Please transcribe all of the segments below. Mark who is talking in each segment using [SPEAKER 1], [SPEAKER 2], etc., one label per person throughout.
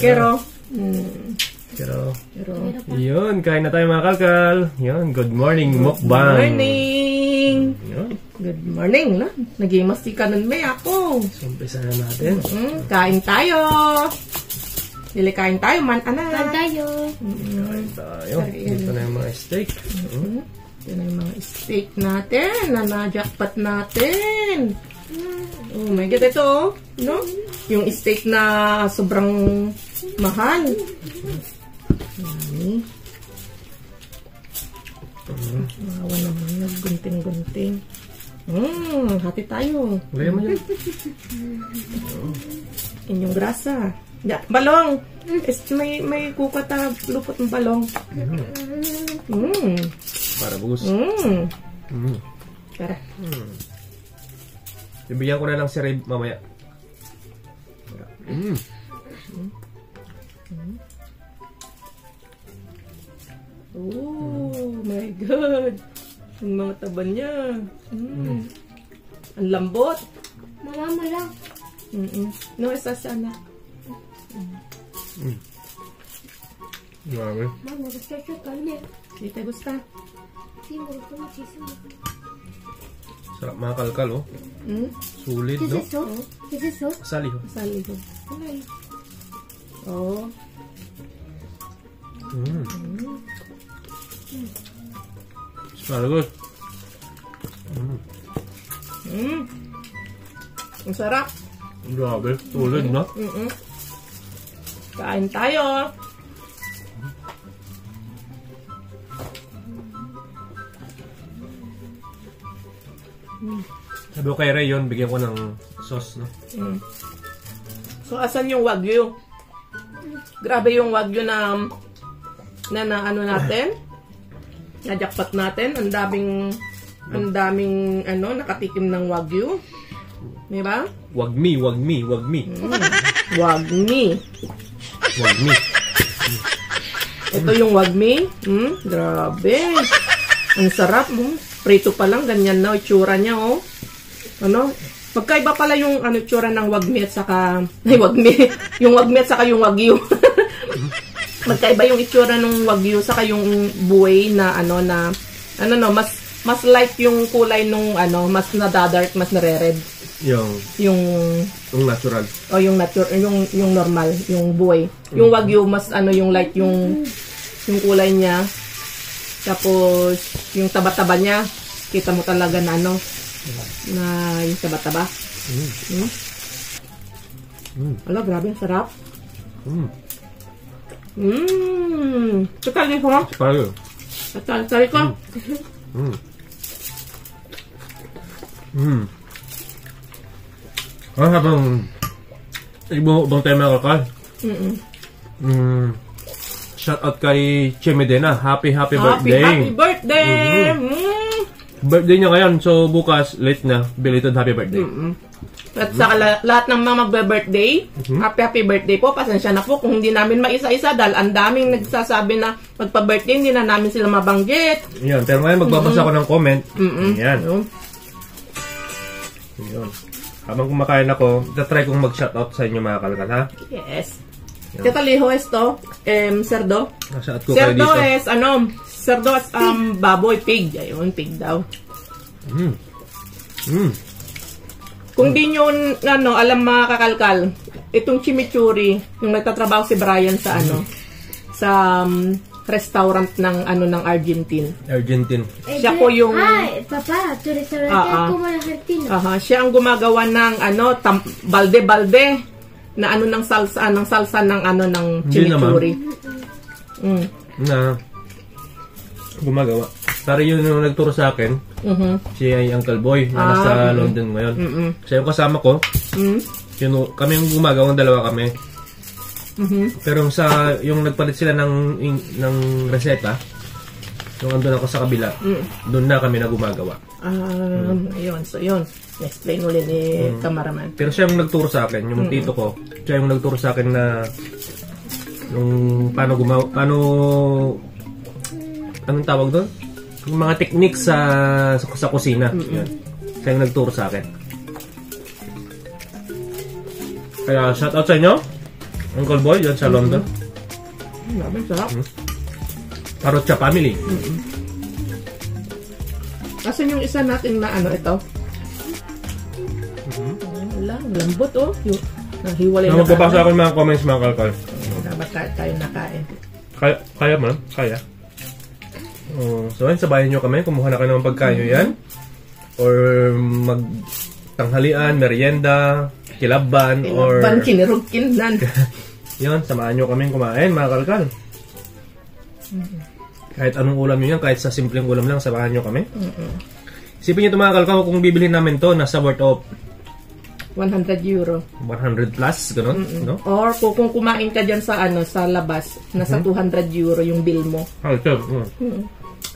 [SPEAKER 1] Kero.
[SPEAKER 2] Kero. Yun, kain na tayo mga kalkal. Yun, good morning, mukbang.
[SPEAKER 1] Good morning.
[SPEAKER 2] Yun.
[SPEAKER 1] Good morning. Nag-imastika nun may ako.
[SPEAKER 2] So, umpisa na natin.
[SPEAKER 1] Kain tayo. Kain tayo, man.
[SPEAKER 3] Kain tayo.
[SPEAKER 2] Kain tayo. Dito na yung mga steak.
[SPEAKER 1] Ito na yung mga steak natin. Na-jackpot natin. Oh my God, ito no? Yung steak na sobrang mahal. Mahawa naman, naggunting-gunting. Hati tayo.
[SPEAKER 2] Gaya mo yan.
[SPEAKER 1] Inyong grasa. Balong! May kukata lupot ng balong.
[SPEAKER 2] Para bugus.
[SPEAKER 1] Tara.
[SPEAKER 2] Ibigyan ko na lang si Ray mamaya.
[SPEAKER 1] Oh my God. Yung mga taba niya. Ang lambot.
[SPEAKER 3] Mama mo lang.
[SPEAKER 1] No, isa sana.
[SPEAKER 2] Grabe.
[SPEAKER 3] Mama, gusto siya kanya.
[SPEAKER 1] Di tayo gusta.
[SPEAKER 3] Hindi mo gusto mo sisa mo.
[SPEAKER 2] Sarap mga kalkal, oh. Sulit, no?
[SPEAKER 3] Kisiso?
[SPEAKER 2] Asali, oh.
[SPEAKER 1] Sali ko. Oh.
[SPEAKER 2] Very good.
[SPEAKER 1] Ang sarap.
[SPEAKER 2] Grabe. Sulit, no?
[SPEAKER 1] Kain tayo.
[SPEAKER 2] Sabi ko kay Ray yun, bigyan ko ng sauce, no?
[SPEAKER 1] So, asan yung wagyu? Grabe yung wagyu na ano natin? Na-jackpot natin. Ang daming nakatikim ng wagyu. Diba?
[SPEAKER 2] Wagmi.
[SPEAKER 1] Wagmi.
[SPEAKER 2] Wagmi.
[SPEAKER 1] Ito yung wagmi. Grabe. Ang sarap. Prito pa lang. Ganyan na itsura niya, oh. Ano? Magkaiba pala yung itsura ng wagmi at saka... Ay, wagmi. Yung wagmi at saka yung wagyu. Magkaiba yung itsura ng wagyu saka yung buhay na mas light yung kulay nung mas nadadark, mas nare-red. Yung
[SPEAKER 2] natural.
[SPEAKER 1] O yung normal, yung buhay. Yung wagyu mas yung light yung kulay niya. Tapos yung taba-taba niya, kita mo talaga na na yung taba-taba. Ala, grabe, ang sarap. Sakali ko. Sakali ko.
[SPEAKER 2] Habang ibang tayo mga kakal. Shout out kay Che Medina. Happy birthday.
[SPEAKER 1] Happy birthday.
[SPEAKER 2] Birthday niya ngayon. So bukas, late na. Belated happy birthday.
[SPEAKER 1] At sa lahat ng mga magbe-birthday, happy birthday po. Pasensya na po kung hindi namin maisa-isa dahil ang daming nagsasabi na magpa-birthday, hindi na namin sila mabanggit.
[SPEAKER 2] Yan, pero ngayon magbabasa ko ng comment. Yan. Yun. Habang kumakain ako, tatry kong mag-shoutout sa inyo mga kalkal, ha?
[SPEAKER 1] Yes. Tita Liho es to, cerdo.
[SPEAKER 2] Shout ko kayo
[SPEAKER 1] Cerdo
[SPEAKER 2] dito.
[SPEAKER 1] es, cerdo es, baboy, pig. Ayun, pig daw. Kung di nyo, alam mga kakalkal, itong chimichurri, yung nagtatrabaho si Brian sa sa restaurant ng ng Argentine.
[SPEAKER 2] Siya
[SPEAKER 1] po yung
[SPEAKER 3] Papa, tu restaurante como en Argentina.
[SPEAKER 1] Siya ang gumagawa ng balde-balde na ng salsa ng ng chimichurri.
[SPEAKER 2] Na gumagawa. Pero yun yung nagturo sa akin. Siya ay Uncle Boy na nasa London ngayon. Siya yung kasama ko. Kami yung gumagawa, dalawa kami. Pero yung nagpalit sila ng reseta, yung andun ako sa kabila, doon na kami na gumagawa.
[SPEAKER 1] Ayun, so yun. Explain ulit ni cameraman.
[SPEAKER 2] Pero siya yung nagturo sa akin, yung tito ko. Siya yung nagturo sa akin na yung anong tawag doon? Yung mga techniques sa kusina. Yan. Siya yung nagturo sa akin. Kaya shout out sa inyo. Uncle Boy, yan sa London.
[SPEAKER 1] Grabe, sarap.
[SPEAKER 2] Paroccia family.
[SPEAKER 1] Asan yung isa natin na ano ito? Wala, lambot oh. Nahiwalay na.
[SPEAKER 2] Magbabasa ako ng mga comments mga kalkal.
[SPEAKER 1] Dapat tayo nakain.
[SPEAKER 2] Kaya mo lang? Kaya. So ayun, sabayan nyo kami. Kumuha na kayo ng pagkain nyo yan. Or magtanghalian, merienda, kilaban, or...
[SPEAKER 1] Kilaban, kinirog, kinlan.
[SPEAKER 2] Yun, samahan nyo kami kumain mga kalkal. Kahit anong ulam nyo yan, kahit sa simpleng ulam lang, samahan nyo kami. Isipin nyo ito mga kalkal, kung bibili namin to, nasa worth of
[SPEAKER 1] 100 euro.
[SPEAKER 2] 100 plus, gano'n, no?
[SPEAKER 1] Or kung kumain ka dyan sa ano sa labas, nasa 200 euro yung bill mo.
[SPEAKER 2] Ah, ito.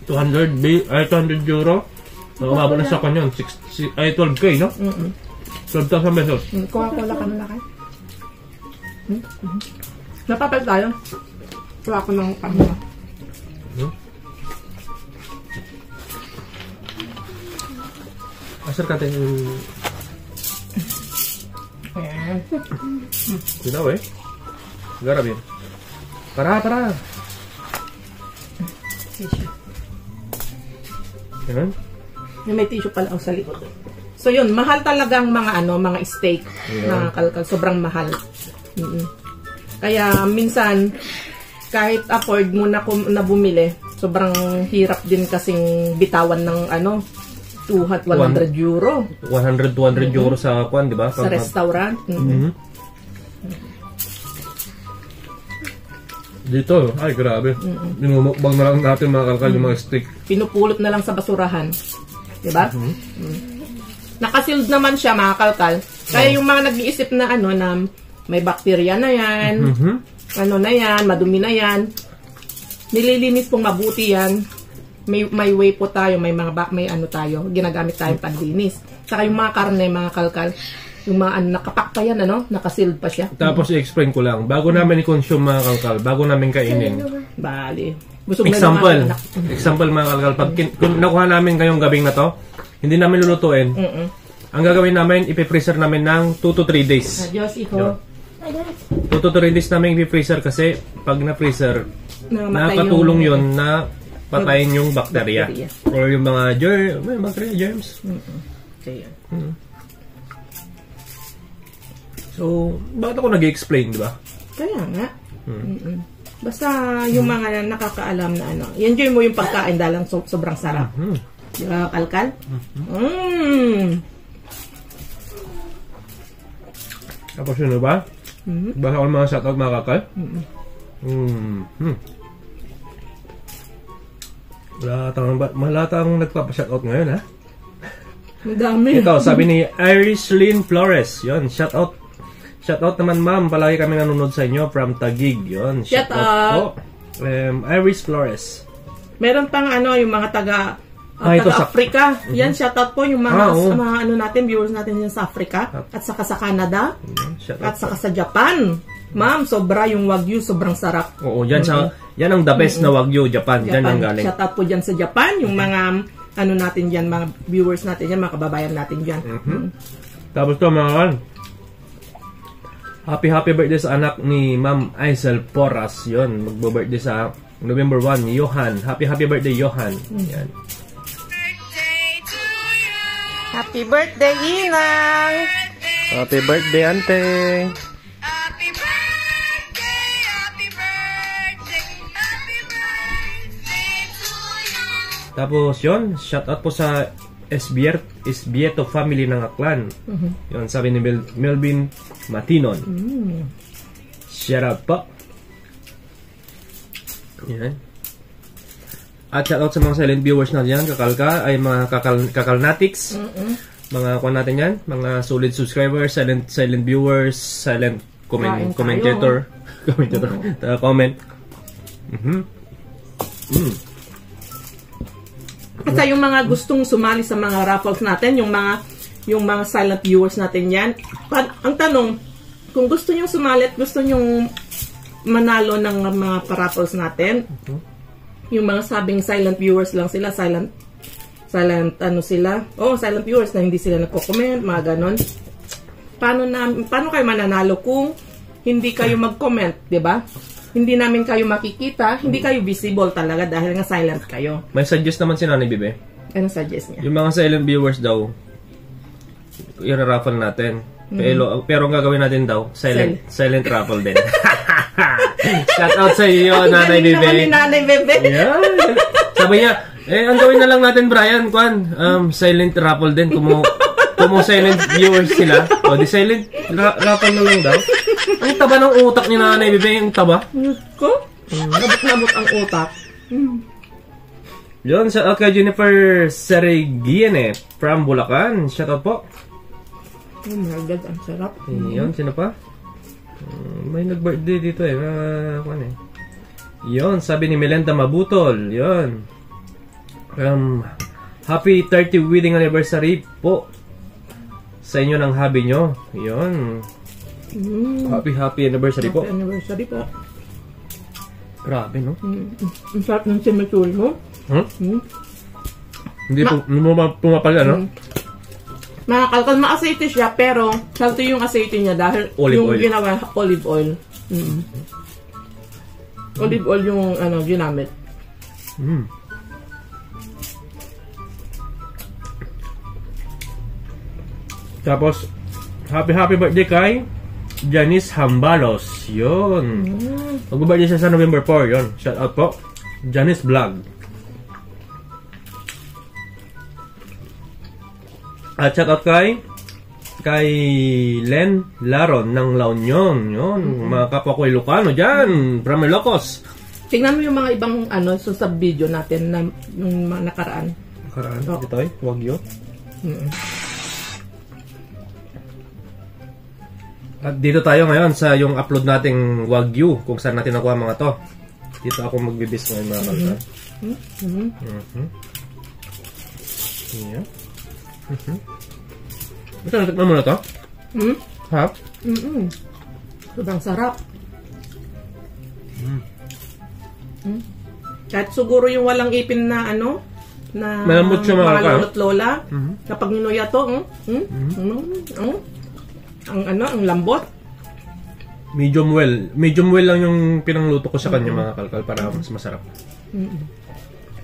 [SPEAKER 2] 200 euro. Umabot na sa kanya, 12K, no? 12,000 pesos.
[SPEAKER 1] Coca-Cola ka na laki. Napapal tayo. Wala ko ng pamila.
[SPEAKER 2] Asar ka tayo.
[SPEAKER 1] Ayan.
[SPEAKER 2] Cuidado, Agarra bien. Para.
[SPEAKER 1] Tissue.
[SPEAKER 2] Yan.
[SPEAKER 1] May tissue pala ako sa likod. So yun, mahal talagang mga mga steak na kalkal. Sobrang mahal. Kaya minsan, kahit afford mo na bumili, sobrang hirap din kasing bitawan ng 100 euro.
[SPEAKER 2] 100-200 euro sa kwan, di ba?
[SPEAKER 1] Sa restaurant.
[SPEAKER 2] Dito, ay grabe. Binumukbang na lang natin mga kalkal yung mga steak.
[SPEAKER 1] Pinupulot na lang sa basurahan. Di ba? Nakasealed naman siya mga kalkal. Kaya yung mga nag-iisip na na may bakterya na yan, na yan, madumi na yan, nililinis pong mabuti yan. May way po tayo, may tayo, ginagamit tayong panlinis. Saka yung mga karne, mga kalkal, yung mga nakapak pa yan, nakasealed pa siya.
[SPEAKER 2] Tapos i-explain ko lang, bago namin i-consume mga kalkal, bago namin kainin.
[SPEAKER 1] Bali.
[SPEAKER 2] Example mga kalkal, pag kung nakuha namin ngayong gabing na to, hindi namin lulutuin. Ang gagawin namin, ipi-freezer namin ng 2 to 3 days.
[SPEAKER 1] Adios, iko.
[SPEAKER 2] 2 to 3 days namin ipi-freezer kasi pag na-freezer, nakatulong yun na patayin yung bakterya. Or yung mga germs.
[SPEAKER 1] Kaya.
[SPEAKER 2] So, bakit ako nag-explain, di ba?
[SPEAKER 1] Kaya nga. Basta yung mga nakakaalam na i-enjoy mo yung pagkain dahil sobrang sarap. Di ba, kalkal?
[SPEAKER 2] Tapos yun, ba? Basta ako mga shoutout mga kalkal. Malatang nagpapa-shoutout ngayon, ha?
[SPEAKER 1] Madami.
[SPEAKER 2] Ito, sabi ni Irishlyn Flores. Yun, shoutout. Shoutout naman, ma'am. Palagi kami nanonood sa inyo from Taguig. Yun, shoutout po. Iris Flores.
[SPEAKER 1] Meron pang yung mga taga-Africa. Yan, shoutout po yung mga, natin, viewers natin yan sa Africa. At saka sa Canada. At saka sa Japan. Ma'am, sobra yung Wagyu, sobrang sarap.
[SPEAKER 2] Oo, yan ang the best na Wagyu, Japan. Yan ang galing.
[SPEAKER 1] Shoutout po dyan sa Japan, yung mga natin dyan, mga viewers natin dyan, mga kababayan natin dyan.
[SPEAKER 2] Tapos to mga happy birthday sa anak ni Ma'am Aisel Porras. Yun, magbo-birthday sa November 1, Johan. Happy birthday, Johan. Yan.
[SPEAKER 1] Happy birthday, Inang!
[SPEAKER 2] Happy birthday, ante! Tapos yun, shoutout po sa Esbieto family ng Aklan. Yun, sabi ni Melvin Matinon. Shoutout po. Yan. At shoutout sa mga silent viewers natin yan, kakalka, ay mga kakalnatics. Mga kuha natin yan, mga solid subscribers, silent viewers, silent commentator. Comment.
[SPEAKER 1] Basta yung mga gustong sumali sa mga raffles natin, yung mga silent viewers natin yan. Ang tanong, kung gusto nyo sumali at gusto nyo manalo ng mga raffles natin, yung mga sabing silent viewers lang sila, silent viewers na hindi sila nagko-comment, mga ganon. Paano kayo mananalo kung hindi kayo mag-comment, di ba? Hindi namin kayo makikita, hindi kayo visible talaga dahil nga silent kayo.
[SPEAKER 2] May suggest naman si Nanay Bibe.
[SPEAKER 1] Ano suggest niya?
[SPEAKER 2] Yung mga silent viewers daw, i-raffle natin. Pero ang gagawin natin daw, silent raffle din. Shout out sa iyo, Nanay Bibe.
[SPEAKER 1] Ni Nanay Bibe.
[SPEAKER 2] Yeah. Sabi niya, ang gawin na lang natin, Brian, silent raffle din. Kung silent viewers sila, o di silent raffle na lang daw. Ang taba ng utak ni Nanay Bibe, yung taba.
[SPEAKER 1] Ko? Nabot ang utak.
[SPEAKER 2] Yun, shout out kay Jennifer Serigiene from Bulacan. Shout out po.
[SPEAKER 1] Oh my God, ang sarap.
[SPEAKER 2] Yun, sino pa? May nag-birthday dito Yun, sabi ni Melenda Mabutol. Yun. Happy 30 wedding anniversary po sa inyo ng hubby nyo. Yun. Happy anniversary po.
[SPEAKER 1] Happy anniversary po.
[SPEAKER 2] Grabe, no?
[SPEAKER 1] Ang sarap ng chimichurri mo.
[SPEAKER 2] Hindi pumapal, no?
[SPEAKER 1] Mga kalkal, ma-aceite siya, pero healthy yung aceite niya dahil
[SPEAKER 2] olive
[SPEAKER 1] yung
[SPEAKER 2] oil.
[SPEAKER 1] ginawa, olive oil. Olive oil yung ginamit.
[SPEAKER 2] Tapos, happy birthday kay Janice Hambalos. Yun. Mag-birthday siya sa November 4. Yun. Shout out po. Janice Vlog. At shout out kay Len Laron ng La Union. Yun. Mga kapwa ko Ilocano dyan. From Ilocos.
[SPEAKER 1] Tingnan mo yung mga ibang sa video natin na yung mga nakaraan.
[SPEAKER 2] Nakaraan? Ito ay? Wagyu? At dito tayo ngayon sa yung upload nating Wagyu. Kung saan natin nakuha mga to. Dito ako magbibis ngayon mga kalkan. Yeah. Ito, natikman mo na to? Ha?
[SPEAKER 1] Sobrang sarap. Kahit siguro yung walang ipin na na
[SPEAKER 2] malambot siya mga
[SPEAKER 1] lolo't lola. Kapag ninuya to, ang lambot.
[SPEAKER 2] Medium well lang yung pinangluto ko sa kanya mga kalkal para mas masarap.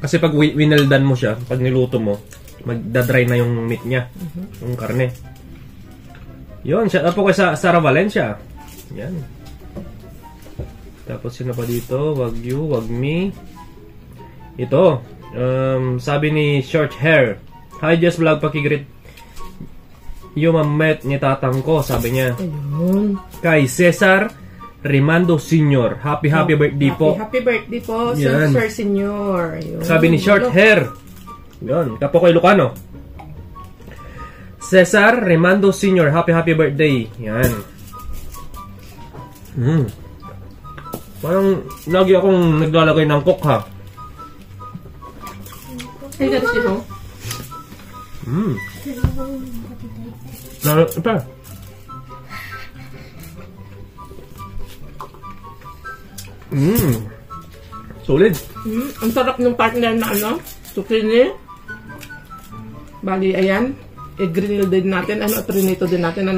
[SPEAKER 2] Kasi pag wineldan mo siya, pag niluto mo, magdadry na yung meat niya, yung karne. Yun, shout out po kay Sarah Valencia. Yan. Tapos sino pa dito? Wagyu, Wagmi. Ito, sabi ni Short Hair, hi Just Vlog, pakigreet yung mamet ni tatang ko, sabi niya.
[SPEAKER 1] Ayun.
[SPEAKER 2] Kay Cesar Rimando Sr. Happy birthday po.
[SPEAKER 1] Happy birthday po,
[SPEAKER 2] Yan.
[SPEAKER 1] Sir Senior. Ayun.
[SPEAKER 2] Sabi ni Short Hair. Yun, kapwa ko Ilocano. Cesar Rimando Sr. Happy birthday. Yan. Parang lagi akong naglalagay ng coke ha.
[SPEAKER 1] Ay, that's it, oh.
[SPEAKER 2] Ito. Solid.
[SPEAKER 1] Ang sarap ng partner na zucchini. Bali, ayan. I-grill din natin. Trinito din natin,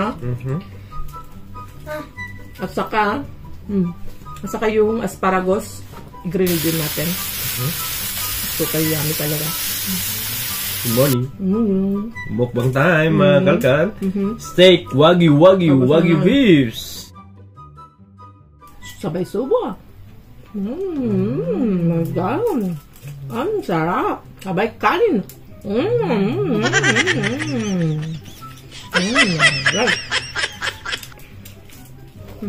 [SPEAKER 1] At saka, yung asparagus, i-grill din natin. Super yummy talaga.
[SPEAKER 2] Good morning. Mukbang time, mga kalkan. Steak, wagyu beefs.
[SPEAKER 1] Sabay subo. Magdaan. Ang sarap. Sabay kanin.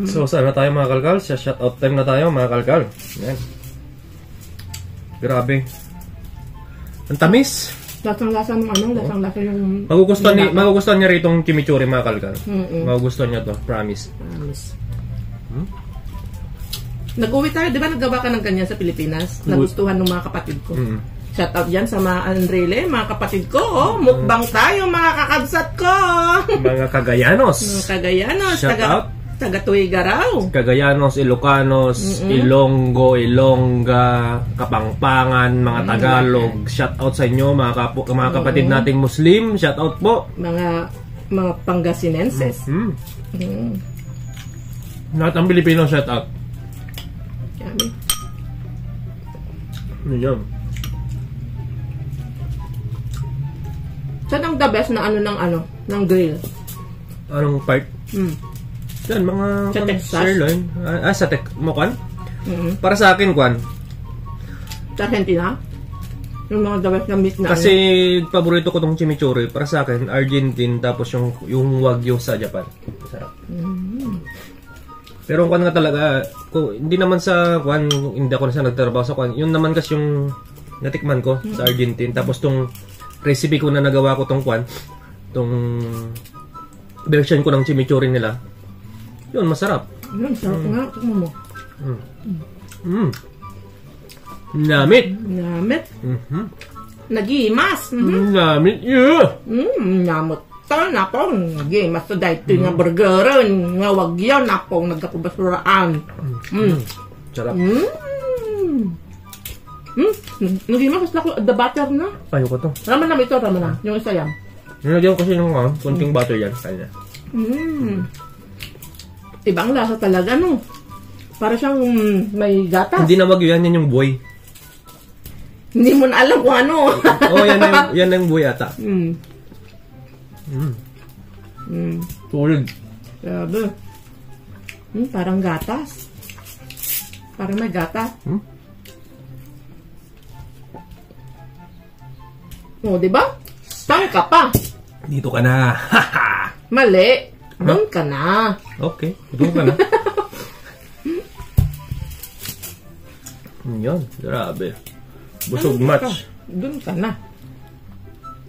[SPEAKER 2] So, saan na tayo mga kalkal? Sa shoutout time na tayo mga kalkal. Yan. Grabe. Ang tamis.
[SPEAKER 1] Lasang-lasa ng lasang-lasa yung...
[SPEAKER 2] Magugustuhan niya rito yung chimichurri mga kalkal. Magugustuhan niya to, promise.
[SPEAKER 1] Nag-uwi tayo, di ba naggawa ka ng ganyan sa Pilipinas? Nagustuhan ng mga kapatid ko. Shout out dyan sa mga Andrele, mga kapatid ko. Mukbang tayo, mga kakabsat ko.
[SPEAKER 2] Mga Cagayanos.
[SPEAKER 1] Mga Cagayanos.
[SPEAKER 2] Shout out.
[SPEAKER 1] Taga Tuigaraw.
[SPEAKER 2] Cagayanos, Ilocanos, Ilonggo, Ilongga, Kapangpangan, mga Tagalog. Shout out sa inyo, mga kapatid nating Muslim. Shout out po.
[SPEAKER 1] Mga Pangasinenses.
[SPEAKER 2] Lahat ang Pilipino set up.
[SPEAKER 1] Yummy.
[SPEAKER 2] Yun.
[SPEAKER 1] Saan ang the best na ng grill?
[SPEAKER 2] Anong part? Yan, mga
[SPEAKER 1] sa Texas?
[SPEAKER 2] sirloin. Sa Mokwan? Para sa akin, Kwan.
[SPEAKER 1] Sa Argentina? Yung mga the best na meat na
[SPEAKER 2] Kasi paborito ko tong chimichurri. Para sa akin, Argentine, tapos yung Wagyu sa Japan. Sarap. Pero kung nga talaga, hindi naman sa Kwan, hindi ako na sa nagtrabaho sa Kwan. Yun naman kasi yung natikman ko sa Argentine. Tapos tong recipe ko na nagawa ko tong Kwan, tong version ko ng chimichurri nila. Yun, masarap.
[SPEAKER 1] Sarap nga. Tignan mo.
[SPEAKER 2] Namit.
[SPEAKER 1] Namit. Nagimas.
[SPEAKER 2] Namit. Yeah.
[SPEAKER 1] Namot. Na po, nagimas to dahil ito nga burger. Nga wagyo na po, nagkapabasuraan.
[SPEAKER 2] Sarap.
[SPEAKER 1] Nagimas ko the butter na.
[SPEAKER 2] Ayoko to.
[SPEAKER 1] Raman na ito, raman na. Yung isa yan.
[SPEAKER 2] Nilagyan ko kasi ng kunting butter yan. Kaya.
[SPEAKER 1] Ibang lasa talaga, no? Para siyang may gatas.
[SPEAKER 2] Hindi na Wagyu yan, yan yung buhay.
[SPEAKER 1] Hindi mo na alam kung ano.
[SPEAKER 2] Oo, yan yung buhay ata. Tulad.
[SPEAKER 1] Grabe. Parang gatas. Parang may gatas. Oh, di ba? Saan ka pa?
[SPEAKER 2] Dito ka na.
[SPEAKER 1] Mali. Doon ka na.
[SPEAKER 2] Okay, doon ka na. Yan, grabe. Busog match.
[SPEAKER 1] Doon ka na.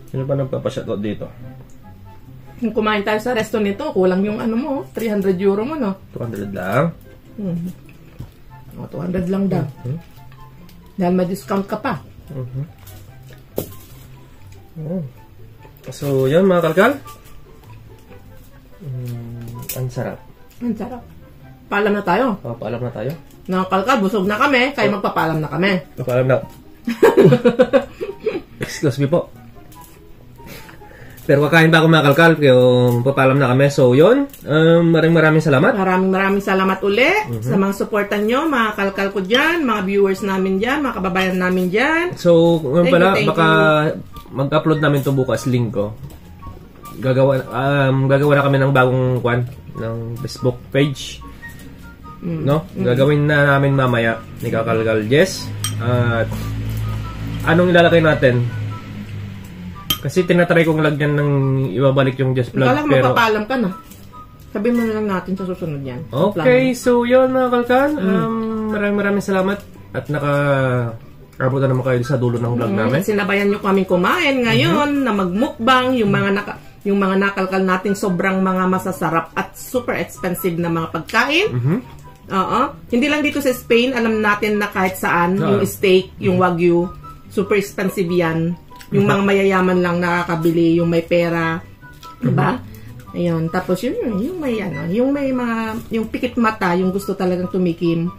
[SPEAKER 2] Sino pa nagpapashoutout dito?
[SPEAKER 1] Kung kumain tayo sa resto nito, kulang yung ano mo, 300 euro mo, no?
[SPEAKER 2] 200 lang?
[SPEAKER 1] 200 lang daw. Dahil may discount ka pa.
[SPEAKER 2] So, yan mga kalkal. Ang sarap.
[SPEAKER 1] Ang sarap. Paalam na tayo.
[SPEAKER 2] Paalam na tayo.
[SPEAKER 1] Nakakalkal, busog na kami, kaya magpapaalam na kami.
[SPEAKER 2] Paalam na. Excuse me po. Pero kakain pa ako mga kalkal, kaya papaalam na kami. So, yun. Maraming salamat.
[SPEAKER 1] Maraming salamat uli sa mga supportan nyo, mga kalkal ko dyan, mga viewers namin dyan, mga kababayan namin dyan.
[SPEAKER 2] So, ngayon pala,
[SPEAKER 1] thank
[SPEAKER 2] baka mag-upload namin to bukas, linggo. Gagawa na kami ng bagong ng Facebook page. No? Gagawin na namin mamaya ni Kakalkal Jess. At anong ilalagay natin? Kasi tinatry kong lagyan ng ibabalik yung Jess Vlog.
[SPEAKER 1] Kala pero magpapaalam ka na. Sabihin mo na lang natin sa susunod yan.
[SPEAKER 2] Okay, so yun mga kalkal. Maraming salamat. At naka-abot na naman kayo sa dulo ng vlog namin.
[SPEAKER 1] Sinabayan nyo kaming kumain ngayon na magmukbang yung mga nakalkal nating sobrang mga masasarap at super expensive na mga pagkain. Hindi lang dito sa Spain, alam natin na kahit saan, yung steak, yung Wagyu, super expensive yan. Yung mga mayayaman lang nakakabili, yung may pera, diba? Ayun, tapos yung may yung pikit mata, yung gusto talagang tumikim.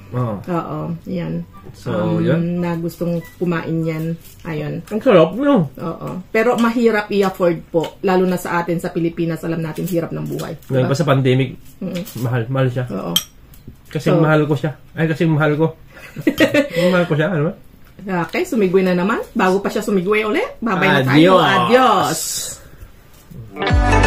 [SPEAKER 1] Yan.
[SPEAKER 2] So, yan.
[SPEAKER 1] Na gustong kumain yan. Ayun.
[SPEAKER 2] Ang sarap, no?
[SPEAKER 1] Pero mahirap i-afford po, lalo na sa atin sa Pilipinas, alam natin hirap ng buhay.
[SPEAKER 2] Ngayon pa sa pandemic, mahal siya. Kasi mahal ko siya. Ay, kasi mahal ko. Mahal ko siya, ano ba?
[SPEAKER 1] Okay, sumigway na naman. Bago pa siya sumigway ulit, babay na tayo.
[SPEAKER 2] Adios!
[SPEAKER 1] Adios!